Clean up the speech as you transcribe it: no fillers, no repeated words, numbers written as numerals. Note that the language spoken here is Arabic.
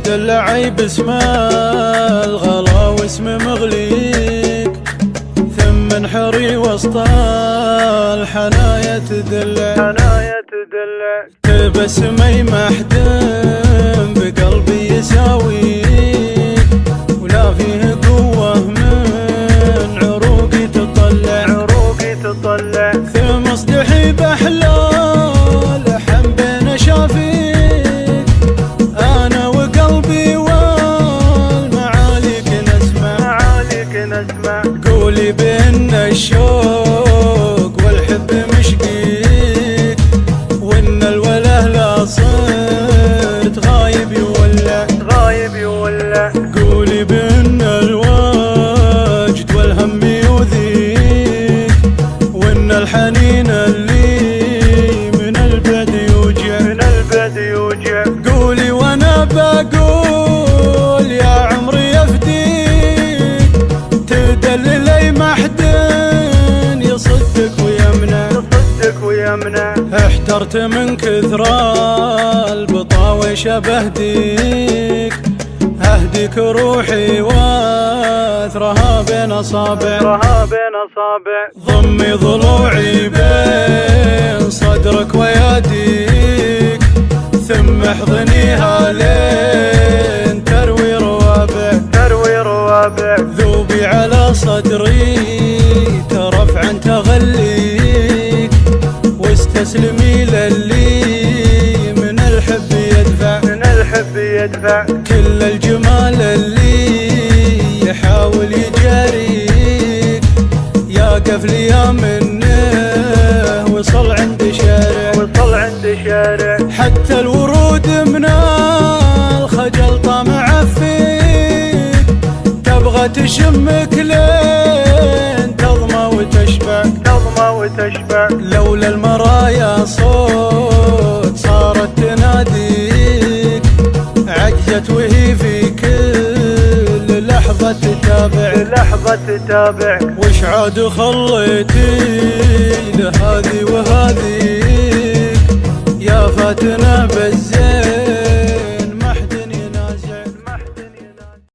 تدلعي باسم الغلا واسم مغليك، ثم انحري وسط الحنايا تدلع، تبسمي محدم بقلبي يساويك، ولا فيه قوة من عروقي تطلع، ثم اصدحي بأحلى لحم بين شافيك، أنا وقلبي والمعاليك نسمع، قولي بأن الشوق والحب مشقيك، وإن الوله لا صرت غايب يولع، قولي بأن الوجد والهم يؤذيك، وإن الحنين اللي من البعد يوجع، قولي وأنا بقول يا عمري يفديك، تدللي محدن يصدك ويمنع، احترت من كثر البطاوش بهديك، أهديك روحي واثرها بين أصابع، ضمي ضلوعي بين صدرك ويديك، ثم احضنيها لين تروي روابع، ذوبي على صدري ترفعا تغليك، واستسلمي للي من الحب يدفع، كل الجمال اللي يحاول يجاريك، يا قفلي يا منه وصل عند شارع، حتى الورود من الخجل طامع فيك، تبغى تشمك لين تظمى وتشبع، لولا المرايا صوت صارت تناديك، عجزت وهي في كل لحظة تتابع، وش عاد خليتي لها